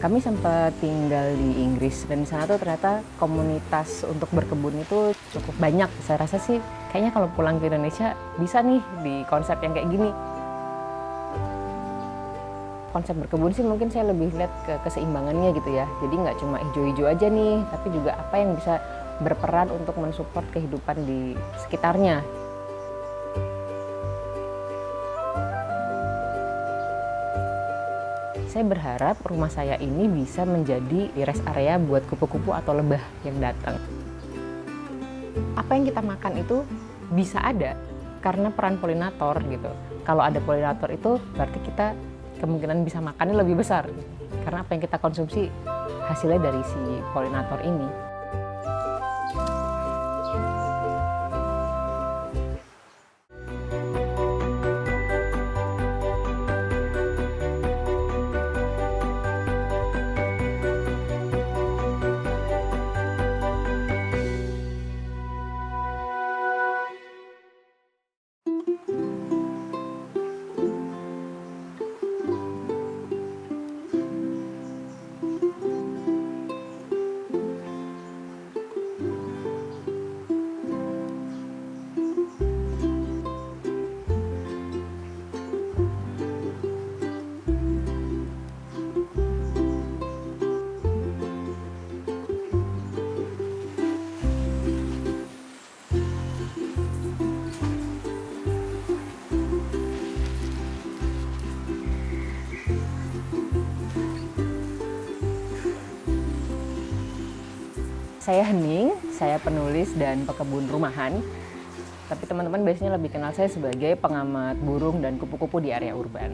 Kami sempat tinggal di Inggris dan di sana tuh ternyata komunitas untuk berkebun itu cukup banyak. Saya rasa sih kayaknya kalau pulang ke Indonesia bisa nih di konsep yang kayak gini. Konsep berkebun sih mungkin saya lebih lihat ke keseimbangannya gitu ya. Jadi nggak cuma hijau-hijau aja nih, tapi juga apa yang bisa berperan untuk mensupport kehidupan di sekitarnya. Saya berharap rumah saya ini bisa menjadi rest area buat kupu-kupu atau lebah yang datang. Apa yang kita makan itu bisa ada karena peran polinator gitu. Kalau ada polinator itu berarti kita kemungkinan bisa makannya lebih besar. Karena apa yang kita konsumsi hasilnya dari si polinator ini. Saya Hening, saya penulis dan pekebun rumahan. Tapi teman-teman biasanya lebih kenal saya sebagai pengamat burung dan kupu-kupu di area urban.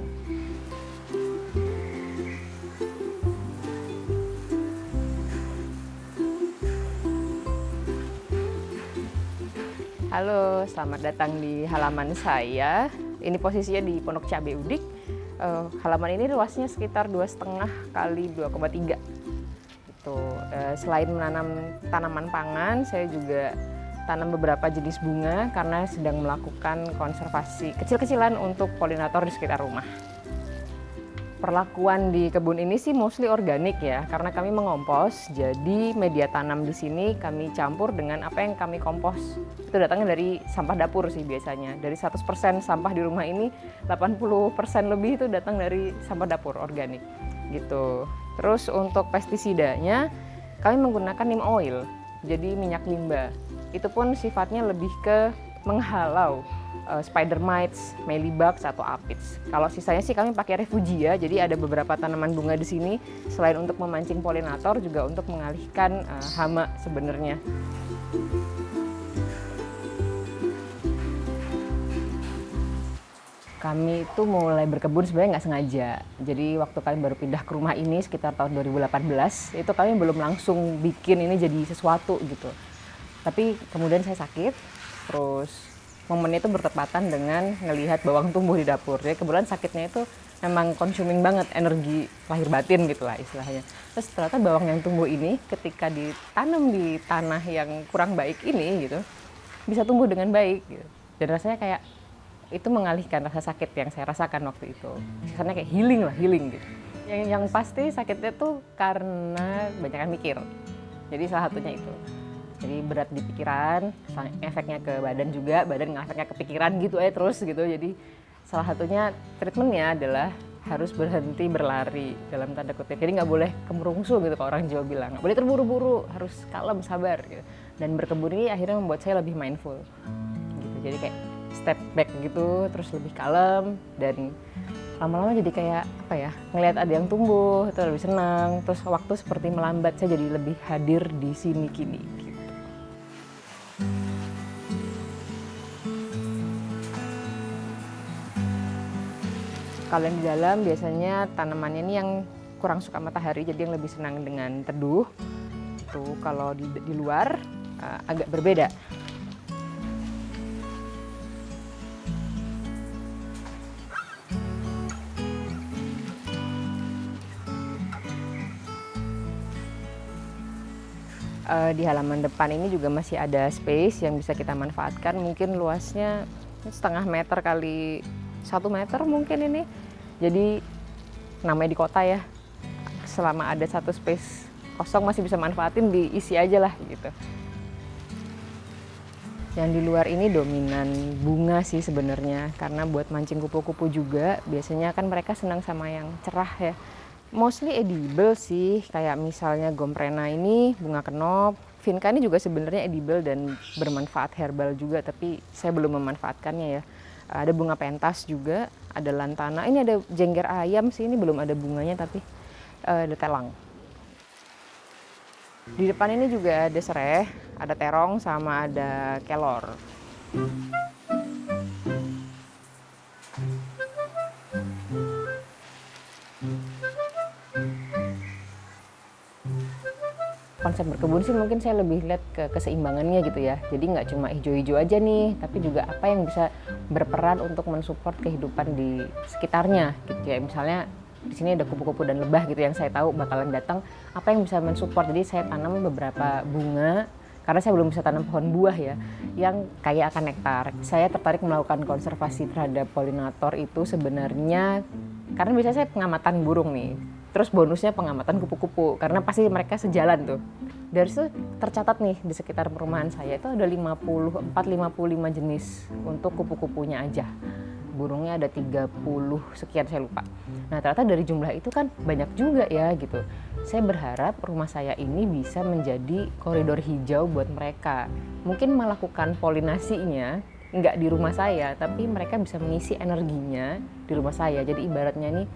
Halo, selamat datang di halaman saya. Ini posisinya di Pondok Cabe Udik. Halaman ini luasnya sekitar 2,5 kali 2,3. Selain menanam tanaman pangan, saya juga tanam beberapa jenis bunga karena sedang melakukan konservasi kecil-kecilan untuk polinator di sekitar rumah. Perlakuan di kebun ini sih mostly organik ya, karena kami mengompos. Jadi media tanam di sini kami campur dengan apa yang kami kompos. Itu datangnya dari sampah dapur sih biasanya. Dari 100% sampah di rumah ini, 80% lebih itu datang dari sampah dapur organik gitu. Terus untuk pestisidanya, kami menggunakan neem oil, jadi minyak limbah. Itu pun sifatnya lebih ke menghalau spider mites, mealybugs atau aphids. Kalau sisanya sih kami pakai refugia, jadi ada beberapa tanaman bunga di sini. Selain untuk memancing polinator, juga untuk mengalihkan hama sebenarnya. Kami itu mulai berkebun sebenarnya nggak sengaja. Jadi waktu kami baru pindah ke rumah ini sekitar tahun 2018, itu kami belum langsung bikin ini jadi sesuatu gitu. Tapi kemudian saya sakit, terus momen itu bertepatan dengan ngelihat bawang tumbuh di dapur. Jadi kebetulan sakitnya itu memang consuming banget energi lahir batin gitu lah istilahnya. Terus ternyata bawang yang tumbuh ini ketika ditanam di tanah yang kurang baik ini gitu, bisa tumbuh dengan baik gitu. Dan rasanya kayak itu mengalihkan rasa sakit yang saya rasakan waktu itu. Karena kayak healing gitu. Yang pasti sakitnya tuh karena banyak mikir. Jadi salah satunya itu. Jadi berat di pikiran, efeknya ke badan juga, badan efeknya ke pikiran gitu aja terus gitu. Jadi salah satunya treatmentnya adalah harus berhenti berlari dalam tanda kutip. Jadi nggak boleh kemerungsu gitu kalau orang Jawa bilang. Nggak boleh terburu-buru, harus kalem, sabar gitu. Dan berkebun ini akhirnya membuat saya lebih mindful. Gitu. Jadi kayak step back gitu, terus lebih kalem, dan lama-lama jadi kayak apa ya, ngelihat ada yang tumbuh itu lebih senang. Terus waktu seperti melambat, saya jadi lebih hadir di sini kini gitu. Kalau yang di dalam biasanya tanamannya ini yang kurang suka matahari, jadi yang lebih senang dengan teduh. Tuh kalau di luar agak berbeda. Di halaman depan ini juga masih ada space yang bisa kita manfaatkan. Mungkin luasnya 0,5 meter kali 1 meter mungkin ini. Jadi namanya di kota ya, selama ada satu space kosong masih bisa manfaatin, diisi aja lah gitu. Yang di luar ini dominan bunga sih sebenarnya, karena buat mancing kupu-kupu juga biasanya kan mereka senang sama yang cerah ya. Mostly edible sih, kayak misalnya gomprena ini bunga kenop, vinca ini juga sebenarnya edible dan bermanfaat herbal juga, tapi saya belum memanfaatkannya ya. Ada bunga pentas juga, ada lantana, ini ada jengger ayam sih, ini belum ada bunganya tapi ada telang. Di depan ini juga ada sereh, ada terong, sama ada kelor. Konsep berkebun sih mungkin saya lebih lihat ke keseimbangannya gitu ya. Jadi nggak cuma hijau-hijau aja nih, tapi juga apa yang bisa berperan untuk mensupport kehidupan di sekitarnya gitu ya. Misalnya di sini ada kupu-kupu dan lebah gitu yang saya tahu bakalan datang, apa yang bisa mensupport. Jadi saya tanam beberapa bunga, karena saya belum bisa tanam pohon buah ya, yang kaya akan nektar. Saya tertarik melakukan konservasi terhadap polinator itu sebenarnya karena biasanya saya pengamatan burung nih, terus bonusnya pengamatan kupu-kupu, karena pasti mereka sejalan tuh. Dari situ tercatat nih di sekitar perumahan saya itu ada 54-55 jenis untuk kupu-kupunya aja. Burungnya ada 30 sekian, saya lupa. Nah ternyata dari jumlah itu kan banyak juga ya gitu. Saya berharap rumah saya ini bisa menjadi koridor hijau buat mereka. Mungkin melakukan polinasinya nggak di rumah saya, tapi mereka bisa mengisi energinya di rumah saya. Jadi ibaratnya nih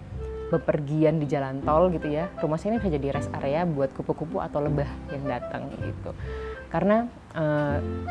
bepergian di jalan tol gitu ya, rumah saya ini bisa jadi rest area buat kupu-kupu atau lebah yang datang gitu. Karena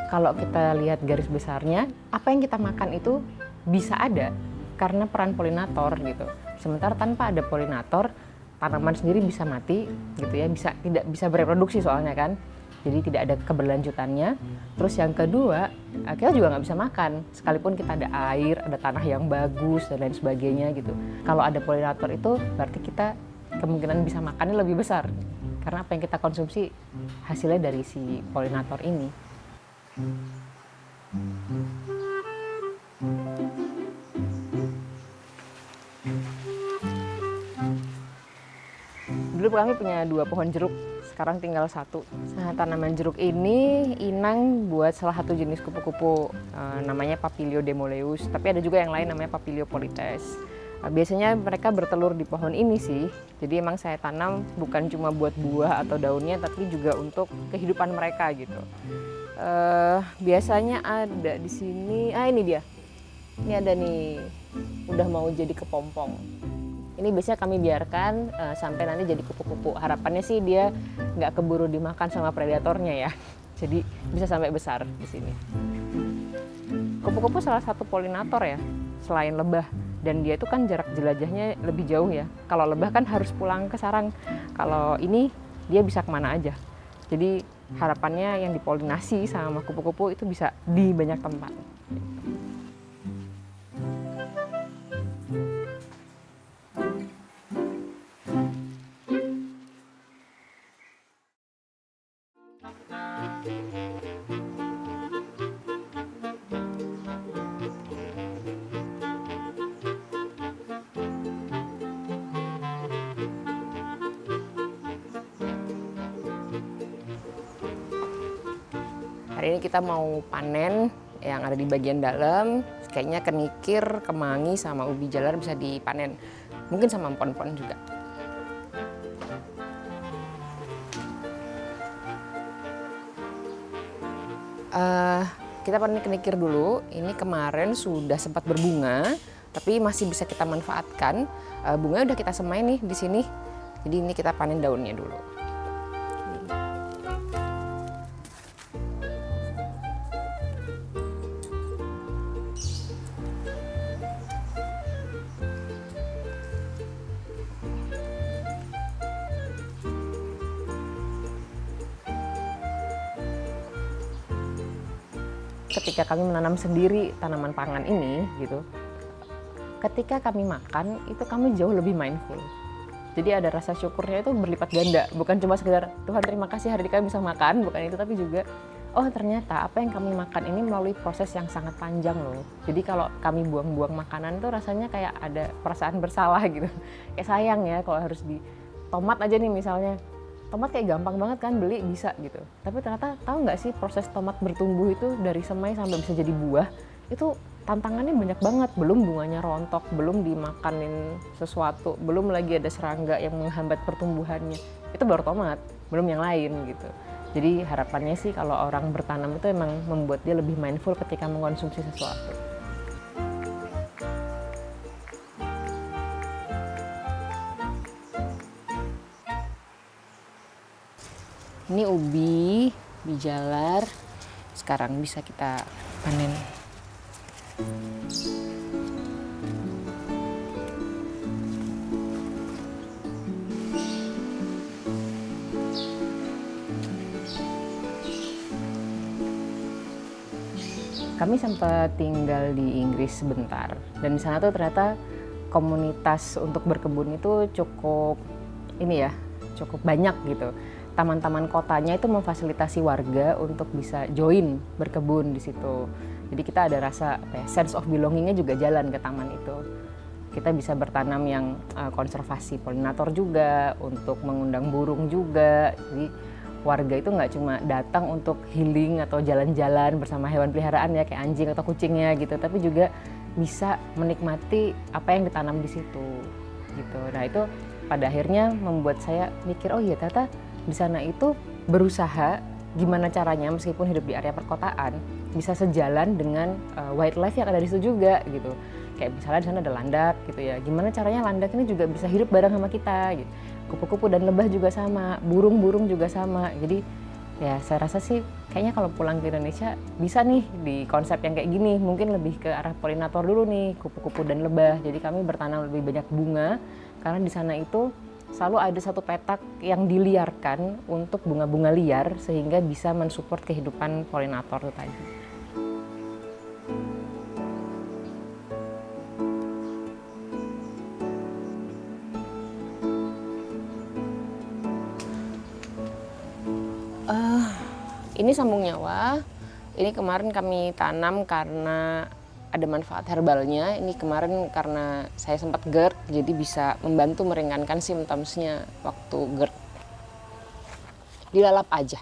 kalau kita lihat garis besarnya, apa yang kita makan itu bisa ada karena peran polinator gitu. Sementara tanpa ada polinator, tanaman sendiri bisa mati gitu ya, tidak bisa bereproduksi soalnya kan. Jadi tidak ada keberlanjutannya. Terus yang kedua, kita juga nggak bisa makan sekalipun kita ada air, ada tanah yang bagus dan lain sebagainya gitu. Kalau ada polinator itu berarti kita kemungkinan bisa makannya lebih besar, karena apa yang kita konsumsi hasilnya dari si polinator ini. Dulu kami punya 2 pohon jeruk, sekarang tinggal 1. Nah, tanaman jeruk ini inang buat salah satu jenis kupu-kupu, namanya Papilio demoleus, tapi ada juga yang lain namanya Papilio polites. Biasanya mereka bertelur di pohon ini sih, jadi emang saya tanam bukan cuma buat buah atau daunnya, tapi juga untuk kehidupan mereka gitu. Biasanya ada di sini, ini dia. Ini ada nih, udah mau jadi kepompong. Ini biasanya kami biarkan sampai nanti jadi kupu-kupu. Harapannya sih dia nggak keburu dimakan sama predatornya ya. Jadi bisa sampai besar di sini. Kupu-kupu salah satu polinator ya, selain lebah. Dan dia itu kan jarak jelajahnya lebih jauh ya. Kalau lebah kan harus pulang ke sarang. Kalau ini dia bisa kemana aja. Jadi harapannya yang dipolinasi sama kupu-kupu itu bisa di banyak tempat. Hari ini kita mau panen yang ada di bagian dalam, kayaknya kenikir, kemangi, sama ubi jalar bisa dipanen. Mungkin sama empon-empon juga. Kita panen kenikir dulu. Ini kemarin sudah sempat berbunga, tapi masih bisa kita manfaatkan. Bunganya udah kita semai nih di sini. Jadi ini kita panen daunnya dulu. Ketika kami menanam sendiri tanaman pangan ini gitu, ketika kami makan itu kami jauh lebih mindful. Jadi ada rasa syukurnya itu berlipat ganda, bukan cuma sekedar Tuhan terima kasih hari ini kami bisa makan, bukan itu, tapi juga oh ternyata apa yang kami makan ini melalui proses yang sangat panjang loh. Jadi kalau kami buang-buang makanan tuh rasanya kayak ada perasaan bersalah gitu. Kayak sayang ya kalau harus tomat aja nih misalnya, tomat kayak gampang banget kan beli bisa gitu. Tapi ternyata tahu nggak sih proses tomat bertumbuh itu dari semai sampai bisa jadi buah itu tantangannya banyak banget. Belum bunganya rontok, belum dimakanin sesuatu, belum lagi ada serangga yang menghambat pertumbuhannya. Itu baru tomat, belum yang lain gitu. Jadi harapannya sih kalau orang bertanam itu emang membuat dia lebih mindful ketika mengkonsumsi sesuatu. Ini ubi jalar, sekarang bisa kita panen. Kami sempat tinggal di Inggris sebentar, dan di sana tuh ternyata komunitas untuk berkebun itu cukup cukup banyak gitu. Taman-taman kotanya itu memfasilitasi warga untuk bisa join berkebun di situ. Jadi kita ada rasa sense of belongingnya juga jalan ke taman itu. Kita bisa bertanam yang konservasi polinator juga, untuk mengundang burung juga. Jadi warga itu nggak cuma datang untuk healing atau jalan-jalan bersama hewan peliharaan ya kayak anjing atau kucingnya gitu, tapi juga bisa menikmati apa yang ditanam di situ gitu. Nah itu pada akhirnya membuat saya mikir, oh iya ternyata di sana itu berusaha gimana caranya meskipun hidup di area perkotaan bisa sejalan dengan wildlife yang ada di situ juga gitu. Kayak misalnya di sana ada landak gitu ya, gimana caranya landak ini juga bisa hidup bareng sama kita gitu. Kupu-kupu dan lebah juga sama, burung-burung juga sama. Jadi ya saya rasa sih kayaknya kalau pulang ke Indonesia bisa nih di konsep yang kayak gini, mungkin lebih ke arah polinator dulu nih, kupu-kupu dan lebah. Jadi kami bertanam lebih banyak bunga karena di sana itu selalu ada satu petak yang diliarkan untuk bunga-bunga liar sehingga bisa mensupport kehidupan polinator itu tadi. Ini sambung nyawa. Ini kemarin kami tanam karena ada manfaat herbalnya. Ini kemarin karena saya sempat GERD, jadi bisa membantu meringankan simptomnya waktu GERD. Dilalap aja.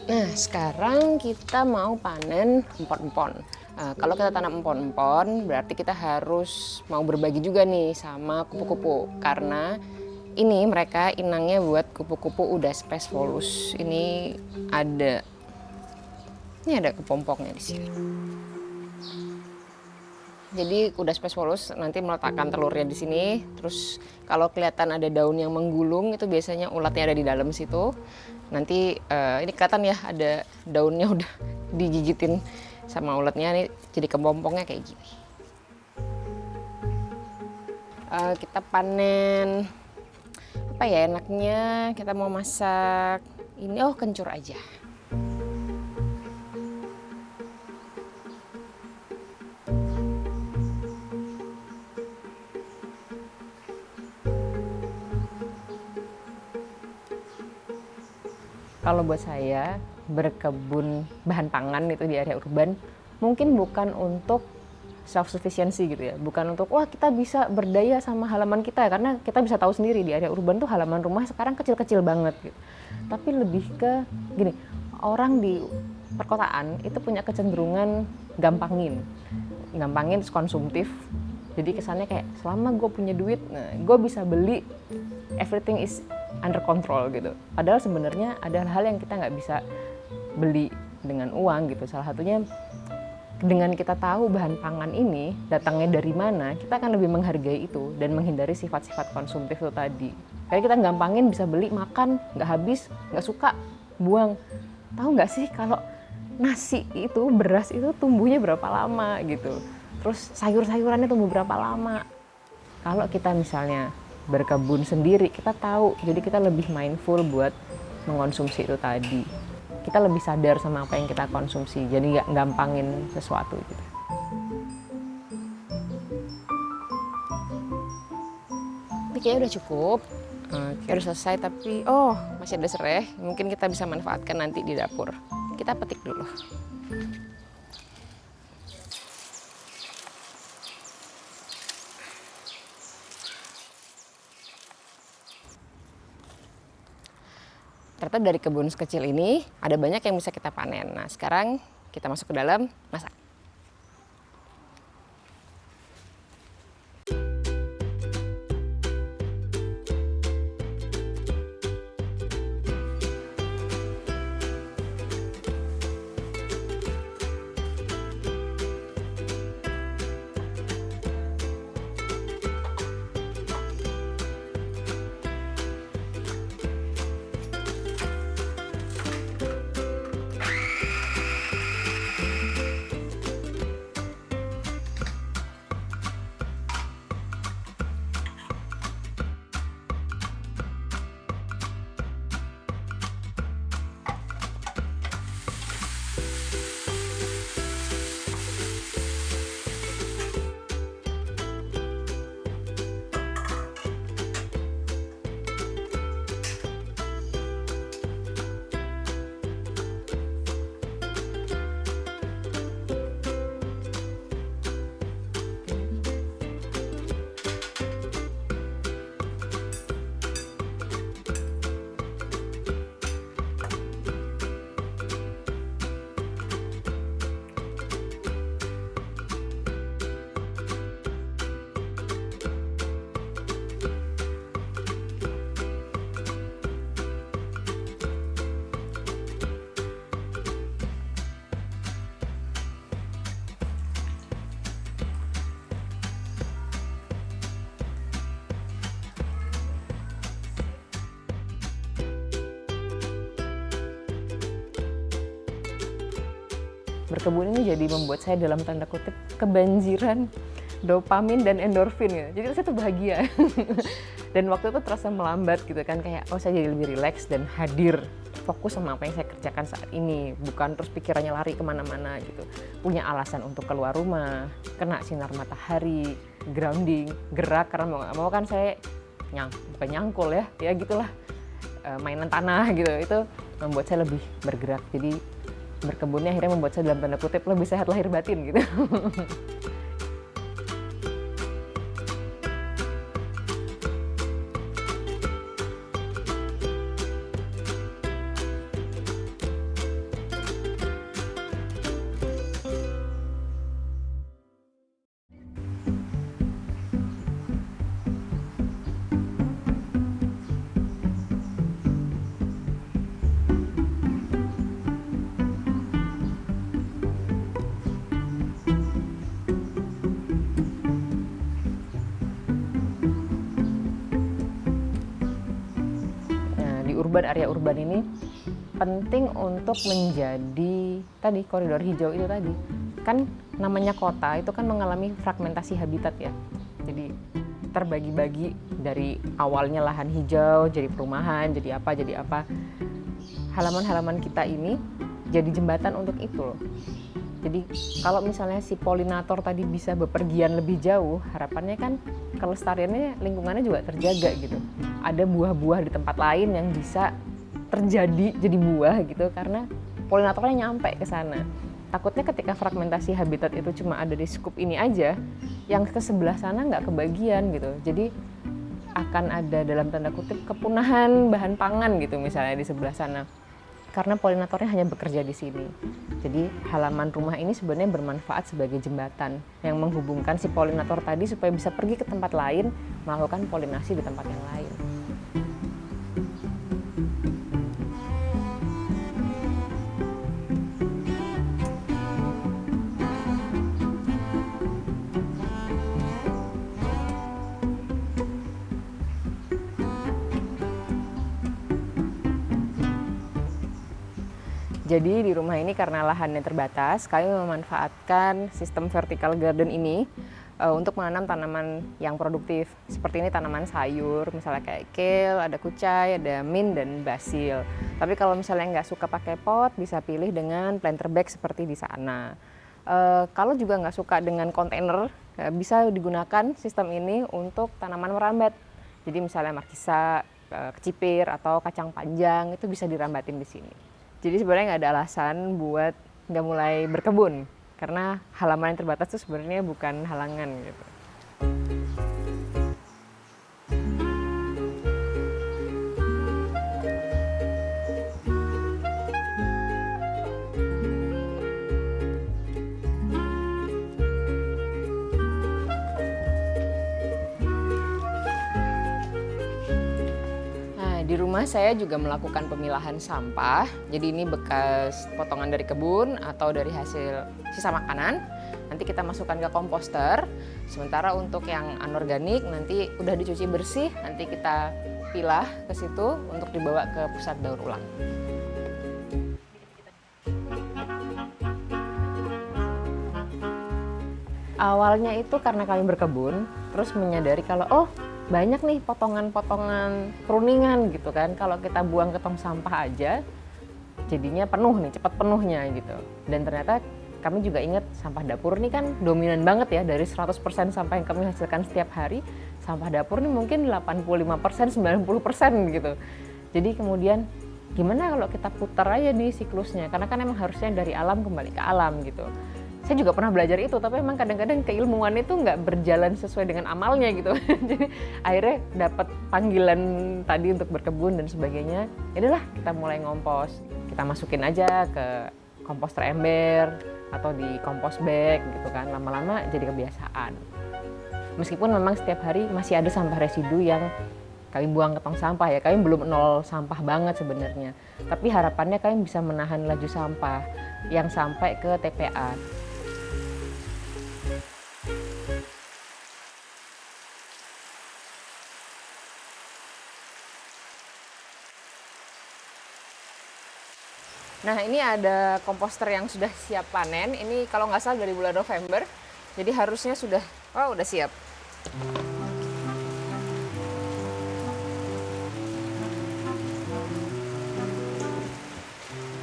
Nah, sekarang kita mau panen empon-empon. Kalau kita tanam empon-empon, berarti kita harus mau berbagi juga nih sama kupu-kupu. Karena ini mereka inangnya buat kupu-kupu Udaspace volus. Ini ada kepompongnya di sini. Jadi Udaspace volus nanti meletakkan telurnya di sini. Terus kalau kelihatan ada daun yang menggulung, itu biasanya ulatnya ada di dalam situ. Nanti ini kelihatan ya ada daunnya udah digigitin sama ulatnya, nih jadi kepompongnya kayak gini. Kita panen apa ya enaknya, kita mau masak ini, kencur aja. Kalau buat saya berkebun bahan pangan itu di area urban mungkin bukan untuk self sufficiency gitu ya, bukan untuk wah kita bisa berdaya sama halaman kita, karena kita bisa tahu sendiri di area urban tuh halaman rumah sekarang kecil-kecil banget gitu. Tapi lebih ke gini, orang di perkotaan itu punya kecenderungan gampangin terus konsumtif. Jadi kesannya kayak selama gue punya duit, gue bisa beli, everything is under control gitu. Padahal sebenarnya ada hal yang kita nggak bisa beli dengan uang gitu. Salah satunya dengan kita tahu bahan pangan ini datangnya dari mana, kita akan lebih menghargai itu dan menghindari sifat-sifat konsumtif itu tadi. Kayak kita gampangin bisa beli, makan, nggak habis, nggak suka, buang. Tahu nggak sih kalau nasi itu, beras itu tumbuhnya berapa lama gitu. Terus sayur-sayurannya tumbuh berapa lama. Kalau kita misalnya berkebun sendiri, kita tahu, jadi kita lebih mindful buat mengkonsumsi itu tadi. Kita lebih sadar sama apa yang kita konsumsi, jadi nggak gampangin sesuatu gitu. Ini kayaknya udah cukup, kayaknya udah selesai, tapi masih ada serai, mungkin kita bisa manfaatkan nanti di dapur. kita petik dulu. Ternyata dari kebun sekecil ini ada banyak yang bisa kita panen. Nah, sekarang kita masuk ke dalam masak. Berkebun ini jadi membuat saya dalam tanda kutip kebanjiran dopamin dan endorfin ya. Jadi saya tuh bahagia. Dan waktu itu terasa melambat gitu kan, kayak saya jadi lebih rileks dan hadir, fokus sama apa yang saya kerjakan saat ini, bukan terus pikirannya lari kemana-mana gitu. Punya alasan untuk keluar rumah, kena sinar matahari, grounding, gerak, karena mau nggak mau kan saya bukan nyangkul ya gitulah, mainan tanah gitu. Itu membuat saya lebih bergerak. Jadi berkebunnya akhirnya membuat saya dalam tanda kutip lebih sehat lahir batin gitu. Area urban ini penting untuk menjadi tadi koridor hijau itu tadi. Kan namanya kota itu kan mengalami fragmentasi habitat ya. Jadi terbagi-bagi dari awalnya lahan hijau, jadi perumahan, jadi apa. Halaman-halaman kita ini jadi jembatan untuk itu loh. Jadi kalau misalnya si polinator tadi bisa bepergian lebih jauh, harapannya kan kelestariannya, lingkungannya juga terjaga gitu. Ada buah-buah di tempat lain yang bisa terjadi jadi buah gitu karena polinatornya nyampe ke sana. Takutnya ketika fragmentasi habitat itu cuma ada di skup ini aja, yang ke sebelah sana nggak kebagian gitu. Jadi akan ada dalam tanda kutip kepunahan bahan pangan gitu misalnya di sebelah sana. Karena polinatornya hanya bekerja di sini. Jadi halaman rumah ini sebenarnya bermanfaat sebagai jembatan yang menghubungkan si polinator tadi supaya bisa pergi ke tempat lain, melakukan polinasi di tempat yang lain. Jadi di rumah ini karena lahannya terbatas, kami memanfaatkan sistem vertical garden ini untuk menanam tanaman yang produktif. Seperti ini tanaman sayur, misalnya kayak kale, ada kucai, ada mint, dan basil. Tapi kalau misalnya nggak suka pakai pot, bisa pilih dengan planter bag seperti di sana. Kalau juga nggak suka dengan kontainer, bisa digunakan sistem ini untuk tanaman merambat. Jadi misalnya markisa, kecipir, atau kacang panjang, itu bisa dirambatin di sini. Jadi sebenarnya nggak ada alasan buat nggak mulai berkebun, karena halaman yang terbatas itu sebenarnya bukan halangan gitu. Di rumah saya juga melakukan pemilahan sampah. Jadi ini bekas potongan dari kebun atau dari hasil sisa makanan. Nanti kita masukkan ke komposter. Sementara untuk yang anorganik nanti udah dicuci bersih, nanti kita pilah ke situ untuk dibawa ke pusat daur ulang. Awalnya itu karena kami berkebun, terus menyadari kalau banyak nih potongan-potongan pruningan gitu kan. Kalau kita buang ke tong sampah aja, jadinya penuh nih, cepat penuhnya gitu. Dan ternyata kami juga ingat sampah dapur nih kan dominan banget ya, dari 100% sampah yang kami hasilkan setiap hari, sampah dapur nih mungkin 85%, 90% gitu. Jadi kemudian gimana kalau kita putar aja nih siklusnya, karena kan emang harusnya dari alam kembali ke alam gitu. Saya juga pernah belajar itu, tapi emang kadang-kadang keilmuan itu nggak berjalan sesuai dengan amalnya gitu. Jadi akhirnya dapat panggilan tadi untuk berkebun dan sebagainya. Yaudah kita mulai ngompos. Kita masukin aja ke komposter ember atau di kompos bag gitu kan. Lama-lama jadi kebiasaan. Meskipun memang setiap hari masih ada sampah residu yang kami buang ke tong sampah ya. Kami belum nol sampah banget sebenarnya. Tapi harapannya kami bisa menahan laju sampah yang sampai ke TPA. Nah ini ada komposter yang sudah siap panen. Ini kalau nggak salah dari bulan November. Jadi harusnya sudah siap.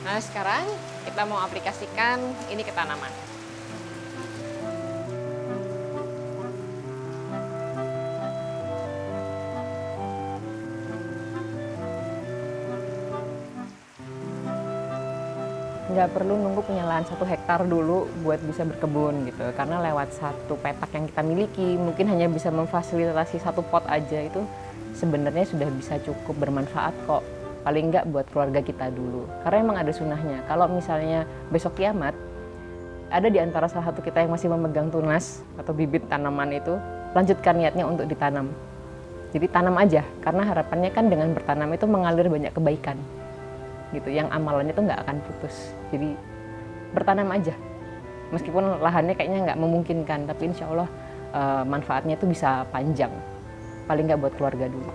Nah sekarang kita mau aplikasikan ini ke tanaman. Nggak perlu nunggu punya lahan 1 hektar dulu buat bisa berkebun gitu, karena lewat satu petak yang kita miliki mungkin hanya bisa memfasilitasi 1 pot aja, itu sebenarnya sudah bisa cukup bermanfaat kok, paling nggak buat keluarga kita dulu. Karena emang ada sunahnya, kalau misalnya besok kiamat ada di antara salah satu kita yang masih memegang tunas atau bibit tanaman itu, lanjutkan niatnya untuk ditanam. Jadi tanam aja, karena harapannya kan dengan bertanam itu mengalir banyak kebaikan gitu, yang amalannya tuh nggak akan putus. Jadi bertanam aja, meskipun lahannya kayaknya nggak memungkinkan, tapi insya Allah manfaatnya tuh bisa panjang, paling nggak buat keluarga dulu.